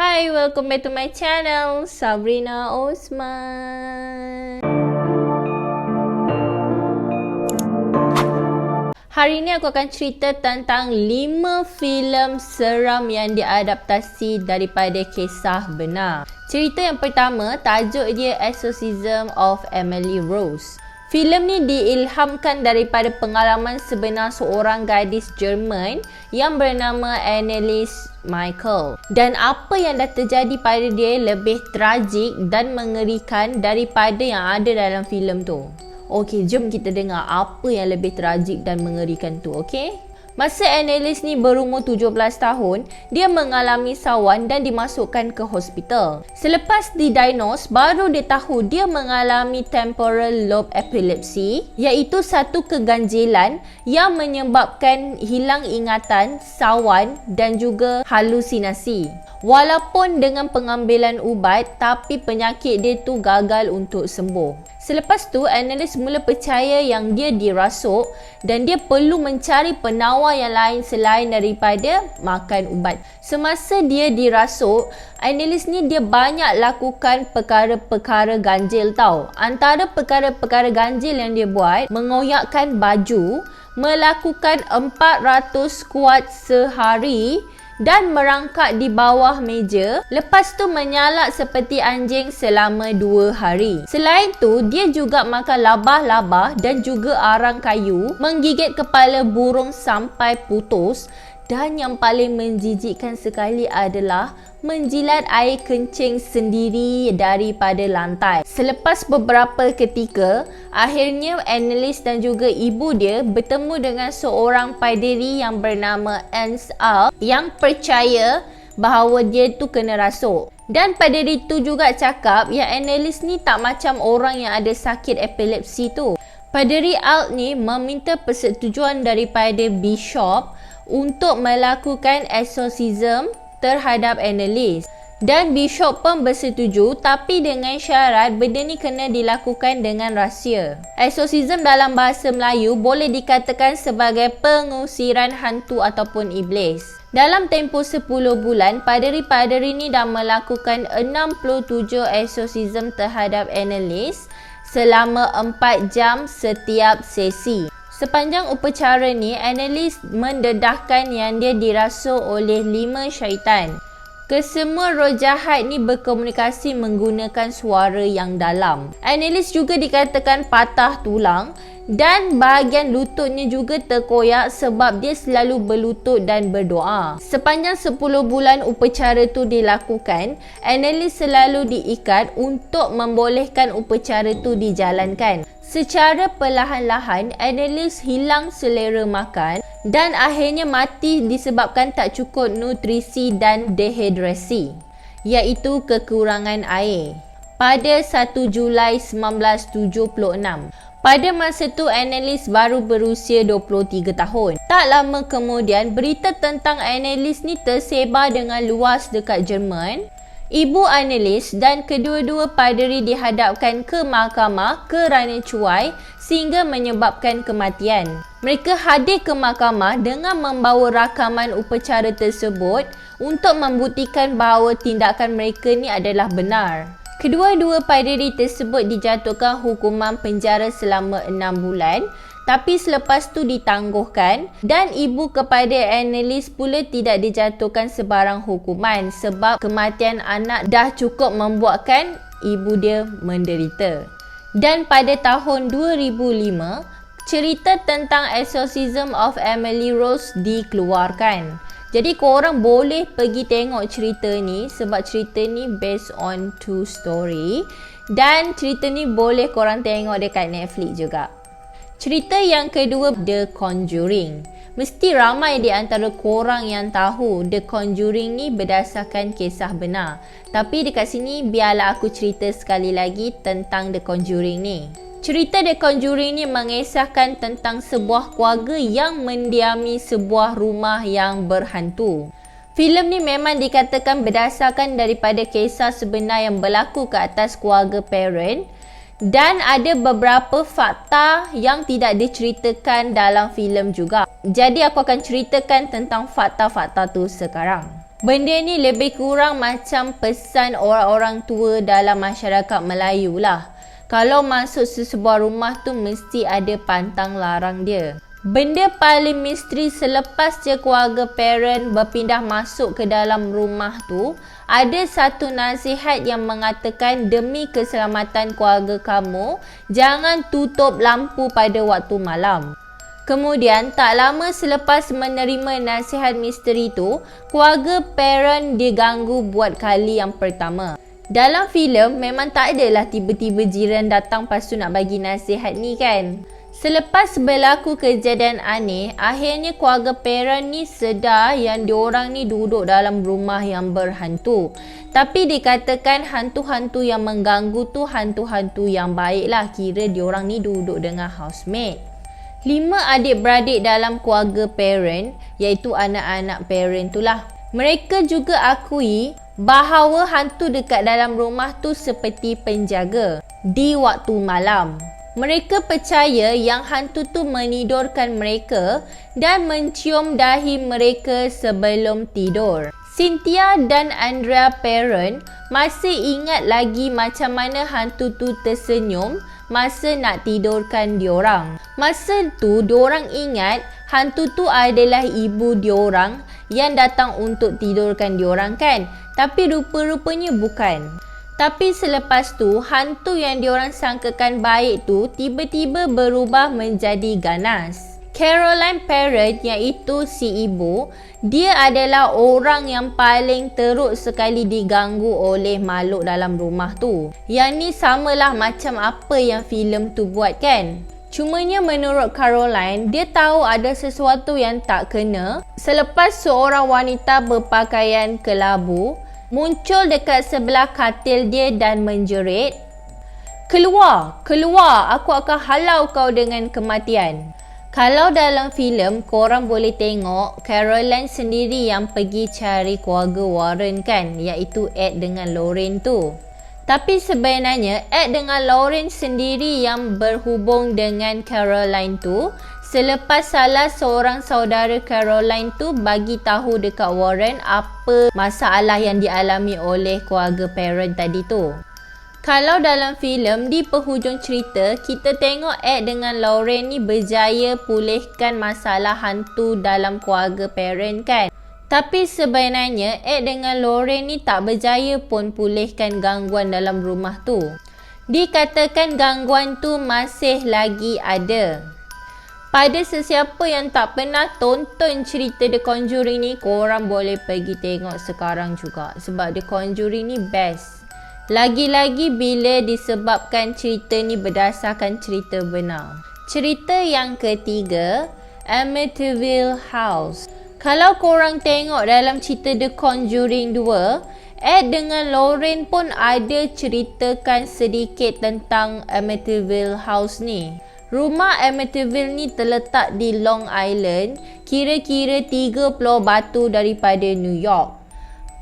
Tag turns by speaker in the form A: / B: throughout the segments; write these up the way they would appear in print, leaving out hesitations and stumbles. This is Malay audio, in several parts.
A: Hi, welcome back to my channel, Sabrina Osman. Hari ini aku akan cerita tentang 5 filem seram yang diadaptasi daripada kisah benar. Cerita yang pertama, tajuk dia Exorcism of Emily Rose. Filem ni diilhamkan daripada pengalaman sebenar seorang gadis Jerman yang bernama Anneliese Michael. Dan apa yang dah terjadi pada dia lebih tragik dan mengerikan daripada yang ada dalam filem tu. Okey, jom kita dengar apa yang lebih tragik dan mengerikan tu, okey? Masa Anneliese ni berumur 17 tahun, dia mengalami sawan dan dimasukkan ke hospital. Selepas didiagnose, baru dia tahu dia mengalami temporal lobe epilepsy, iaitu satu keganjilan yang menyebabkan hilang ingatan, sawan dan juga halusinasi. Walaupun dengan pengambilan ubat, tapi penyakit dia tu gagal untuk sembuh. Selepas tu, Anneliese mula percaya yang dia dirasuk dan dia perlu mencari penawar yang lain selain daripada makan ubat. Semasa dia dirasuk, Anneliese ni dia banyak lakukan perkara-perkara ganjil tau. Antara perkara-perkara ganjil yang dia buat, mengoyakkan baju, melakukan 400 squat sehari dan merangkak di bawah meja, lepas tu menyalak seperti anjing selama 2 hari. Selain tu, dia juga makan labah-labah dan juga arang kayu, menggigit kepala burung sampai putus, dan yang paling menjijikkan sekali adalah menjilat air kencing sendiri daripada lantai. Selepas beberapa ketika, akhirnya Anneliese dan juga ibu dia bertemu dengan seorang paderi yang bernama Ernst Al yang percaya bahawa dia tu kena rasuk. Dan paderi tu juga cakap yang Anneliese ni tak macam orang yang ada sakit epilepsi tu. Paderi Al ni meminta persetujuan daripada bishop untuk melakukan exorcism terhadap Anneliese. Dan bishop pun bersetuju, tapi dengan syarat benda ni kena dilakukan dengan rahsia. Exorcism dalam bahasa Melayu boleh dikatakan sebagai pengusiran hantu ataupun iblis. Dalam tempoh 10 bulan, paderi-paderi ni dah melakukan 67 exorcism terhadap Anneliese selama 4 jam setiap sesi. Sepanjang upacara ni, Anneliese mendedahkan yang dia dirasuk oleh 5 syaitan. Kesemua roh jahat ni berkomunikasi menggunakan suara yang dalam. Anneliese juga dikatakan patah tulang dan bahagian lututnya juga terkoyak sebab dia selalu berlutut dan berdoa. Sepanjang 10 bulan upacara tu dilakukan, Anneliese selalu diikat untuk membolehkan upacara tu dijalankan. Secara perlahan-lahan, Anneliese hilang selera makan dan akhirnya mati disebabkan tak cukup nutrisi dan dehidrasi, iaitu kekurangan air, pada 1 Julai 1976. Pada masa tu, Anneliese baru berusia 23 tahun. Tak lama kemudian, berita tentang Anneliese ni tersebar dengan luas dekat Jerman. Ibu Anneliese dan kedua-dua paderi dihadapkan ke mahkamah kerana cuai sehingga menyebabkan kematian. Mereka hadir ke mahkamah dengan membawa rakaman upacara tersebut untuk membuktikan bahawa tindakan mereka ni adalah benar. Kedua-dua paderi tersebut dijatuhkan hukuman penjara selama 6 bulan. Tapi selepas tu ditangguhkan dan ibu kepada Anneliese pula tidak dijatuhkan sebarang hukuman sebab kematian anak dah cukup membuatkan ibu dia menderita. Dan pada tahun 2005, cerita tentang Exorcism of Emily Rose dikeluarkan. Jadi korang boleh pergi tengok cerita ni sebab cerita ni based on true story dan cerita ni boleh korang tengok dekat Netflix juga. Cerita yang kedua, The Conjuring. Mesti ramai di antara korang yang tahu The Conjuring ni berdasarkan kisah benar. Tapi dekat sini biarlah aku cerita sekali lagi tentang The Conjuring ni. Cerita The Conjuring ni mengisahkan tentang sebuah keluarga yang mendiami sebuah rumah yang berhantu. Filem ni memang dikatakan berdasarkan daripada kisah sebenar yang berlaku ke atas keluarga Perron. Dan ada beberapa fakta yang tidak diceritakan dalam filem juga. Jadi aku akan ceritakan tentang fakta-fakta tu sekarang. Benda ni lebih kurang macam pesan orang-orang tua dalam masyarakat Melayu lah. Kalau masuk sesebuah rumah tu mesti ada pantang larang dia. Benda paling misteri selepas je keluarga parent berpindah masuk ke dalam rumah tu, ada satu nasihat yang mengatakan demi keselamatan keluarga kamu, jangan tutup lampu pada waktu malam. Kemudian, tak lama selepas menerima nasihat misteri tu, keluarga parent diganggu buat kali yang pertama. Dalam filem, memang tak adalah tiba-tiba jiran datang lepas tu nak bagi nasihat ni kan. Selepas berlaku kejadian aneh, akhirnya keluarga parent ni sedar yang diorang ni duduk dalam rumah yang berhantu. Tapi dikatakan hantu-hantu yang mengganggu tu hantu-hantu yang baik lah, kira diorang ni duduk dengan housemate. 5 adik-beradik dalam keluarga parent, iaitu anak-anak parent tu lah. Mereka juga akui bahawa hantu dekat dalam rumah tu seperti penjaga di waktu malam. Mereka percaya yang hantu tu menidurkan mereka dan mencium dahi mereka sebelum tidur. Cynthia dan Andrea parent masih ingat lagi macam mana hantu tu tersenyum masa nak tidurkan diorang. Masa tu diorang ingat hantu tu adalah ibu diorang yang datang untuk tidurkan diorang kan. Tapi rupa-rupanya bukan. Tapi selepas tu hantu yang diorang sangkakan baik tu tiba-tiba berubah menjadi ganas. Caroline parent, iaitu si ibu, dia adalah orang yang paling teruk sekali diganggu oleh makhluk dalam rumah tu. Yang ni samalah macam apa yang filem tu buat kan. Cumanya menurut Caroline, dia tahu ada sesuatu yang tak kena selepas seorang wanita berpakaian kelabu muncul dekat sebelah katil dia dan menjerit, "Keluar, keluar, aku akan halau kau dengan kematian." Kalau dalam filem, korang boleh tengok Caroline sendiri yang pergi cari keluarga Warren kan, iaitu Ed dengan Lorraine tu. Tapi sebenarnya Ed dengan Lorraine sendiri yang berhubung dengan Caroline tu selepas salah seorang saudara Caroline tu bagi tahu dekat Warren apa masalah yang dialami oleh keluarga parent tadi tu. Kalau dalam filem, di penghujung cerita, kita tengok Ed dengan Lorraine ni berjaya pulihkan masalah hantu dalam keluarga parent kan. Tapi sebenarnya Ed dengan Lorraine ni tak berjaya pun pulihkan gangguan dalam rumah tu. Dikatakan gangguan tu masih lagi ada. Pada sesiapa yang tak pernah tonton cerita The Conjuring ni, korang boleh pergi tengok sekarang juga. Sebab The Conjuring ni best. Lagi-lagi bila disebabkan cerita ni berdasarkan cerita benar. Cerita yang ketiga, Amityville House. Kalau korang tengok dalam cerita The Conjuring 2, Ed dengan Lorraine pun ada ceritakan sedikit tentang Amityville House ni. Rumah Amityville ni terletak di Long Island, kira-kira 3 pulau batu daripada New York.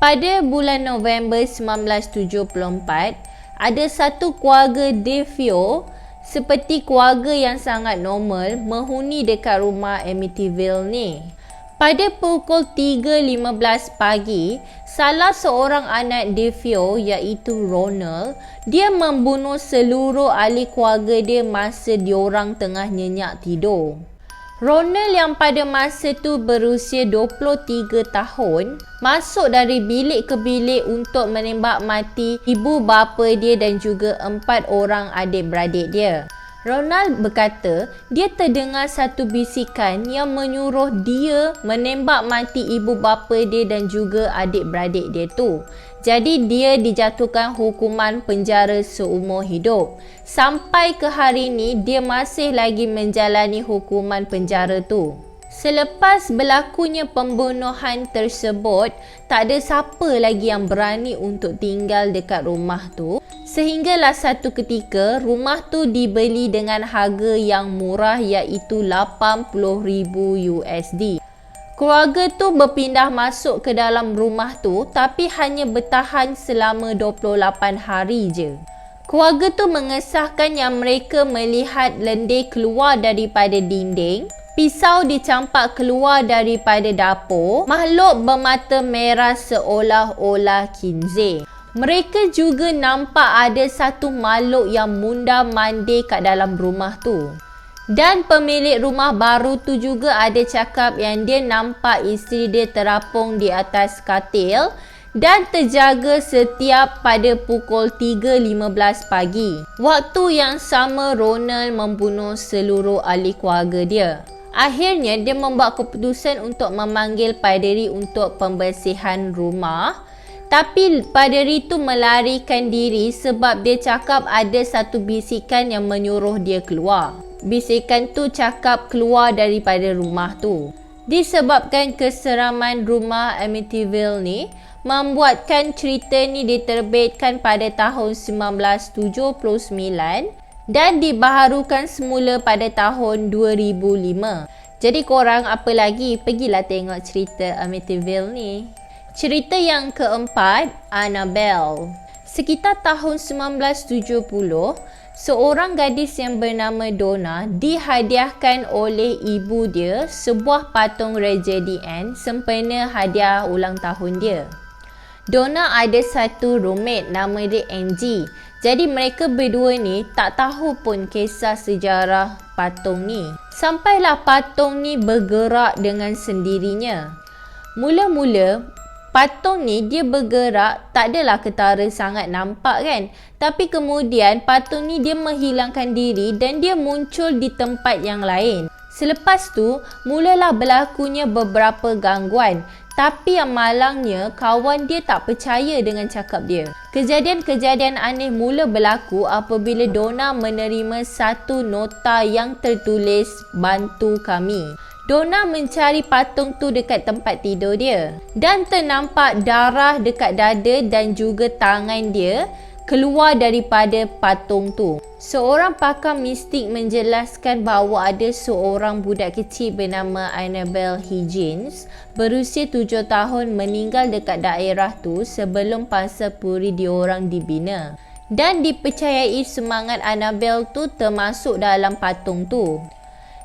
A: Pada bulan November 1974, ada satu keluarga DeFeo, seperti keluarga yang sangat normal, menghuni dekat rumah Amityville ni. Pada pukul 3.15 pagi, salah seorang anak DeFeo, iaitu Ronald, dia membunuh seluruh ahli keluarga dia masa diorang tengah nyenyak tidur. Ronald yang pada masa tu berusia 23 tahun masuk dari bilik ke bilik untuk menembak mati ibu bapa dia dan juga 4 orang adik-beradik dia. Ronald berkata dia terdengar satu bisikan yang menyuruh dia menembak mati ibu bapa dia dan juga adik-beradik dia tu. Jadi dia dijatuhkan hukuman penjara seumur hidup. Sampai ke hari ni dia masih lagi menjalani hukuman penjara tu. Selepas berlakunya pembunuhan tersebut, tak ada siapa lagi yang berani untuk tinggal dekat rumah tu. Sehinggalah satu ketika rumah tu dibeli dengan harga yang murah, iaitu $80,000. Keluarga tu berpindah masuk ke dalam rumah tu tapi hanya bertahan selama 28 hari je. Keluarga tu mengesahkan yang mereka melihat lendir keluar daripada dinding Pisau dicampak keluar daripada dapur. Makhluk bermata merah seolah-olah kinzir. Mereka juga nampak ada satu makhluk yang mundar-mandir kat dalam rumah tu. Dan pemilik rumah baru tu juga ada cakap yang dia nampak isteri dia terapung di atas katil dan terjaga setiap pada pukul 3.15 pagi. Waktu yang sama Ronald membunuh seluruh ahli keluarga dia. Akhirnya dia membuat keputusan untuk memanggil paderi untuk pembersihan rumah. Tapi paderi tu melarikan diri sebab dia cakap ada satu bisikan yang menyuruh dia keluar. Bisikan tu cakap keluar daripada rumah tu. Disebabkan keseraman rumah Amityville ni, membuatkan cerita ni diterbitkan pada tahun 1979 dan dibaharukan semula pada tahun 2005. Jadi korang apa lagi? Pergilah tengok cerita Amityville ni. Cerita yang keempat, Annabelle. Sekitar tahun 1970, seorang gadis yang bernama Donna dihadiahkan oleh ibu dia sebuah patung Raggedy Ann sempena hadiah ulang tahun dia. Donna ada satu roommate nama dia Angie. Jadi mereka berdua ni tak tahu pun kisah sejarah patung ni. Sampailah patung ni bergerak dengan sendirinya. Mula-mula patung ni dia bergerak tak adalah ketara sangat nampak kan. Tapi kemudian patung ni dia menghilangkan diri dan dia muncul di tempat yang lain. Selepas tu mulalah berlakunya beberapa gangguan. Tapi yang malangnya kawan dia tak percaya dengan cakap dia. Kejadian-kejadian aneh mula berlaku apabila Donna menerima satu nota yang tertulis "Bantu kami". Donna mencari patung tu dekat tempat tidur dia dan ternampak darah dekat dada dan juga tangan dia keluar daripada patung tu. Seorang pakar mistik menjelaskan bahawa ada seorang budak kecil bernama Annabelle Higgins berusia 7 tahun meninggal dekat daerah tu sebelum pangsa puri diorang dibina. Dan dipercayai semangat Annabelle tu termasuk dalam patung tu.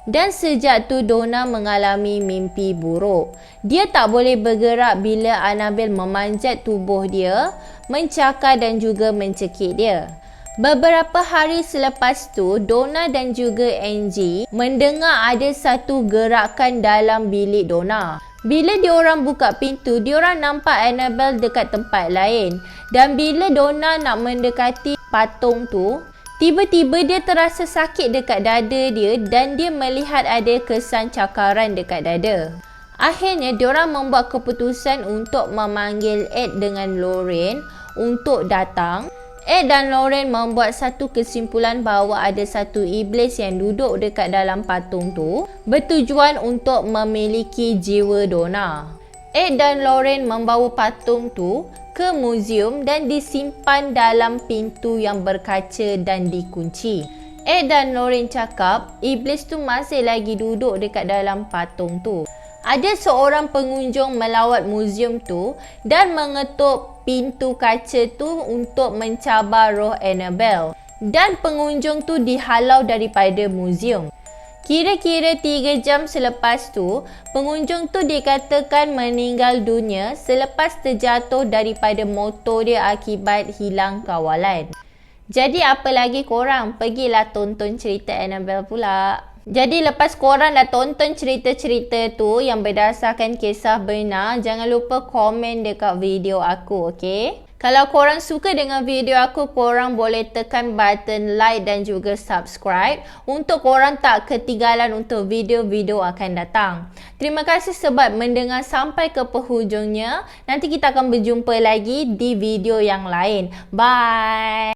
A: Dan sejak tu Donna mengalami mimpi buruk. Dia tak boleh bergerak bila Annabelle memanjat tubuh dia, mencakar dan juga mencekik dia. Beberapa hari selepas tu, Donna dan juga Angie mendengar ada satu gerakan dalam bilik Donna. Bila diorang buka pintu, diorang nampak Annabelle dekat tempat lain. Dan bila Donna nak mendekati patung tu, tiba-tiba dia terasa sakit dekat dada dia dan dia melihat ada kesan cakaran dekat dada. Akhirnya diorang membuat keputusan untuk memanggil Ed dengan Lorraine untuk datang. Ed dan Lorraine membuat satu kesimpulan bahawa ada satu iblis yang duduk dekat dalam patung tu bertujuan untuk memiliki jiwa Donna. Ed dan Lorraine membawa patung tu ke muzium dan disimpan dalam pintu yang berkaca dan dikunci. Ed dan Lorraine cakap iblis tu masih lagi duduk dekat dalam patung tu. Ada seorang pengunjung melawat muzium tu dan mengetuk pintu kaca tu untuk mencabar roh Annabelle. Dan pengunjung tu dihalau daripada muzium. Kira-kira 3 jam selepas tu, pengunjung tu dikatakan meninggal dunia selepas terjatuh daripada motor dia akibat hilang kawalan. Jadi apa lagi korang? Pergilah tonton cerita Annabelle pula. Jadi lepas korang dah tonton cerita-cerita tu yang berdasarkan kisah benar, jangan lupa komen dekat video aku, okay? Kalau korang suka dengan video aku, korang boleh tekan button like dan juga subscribe untuk korang tak ketinggalan untuk video-video akan datang. Terima kasih sebab mendengar sampai ke penghujungnya. Nanti kita akan berjumpa lagi di video yang lain. Bye!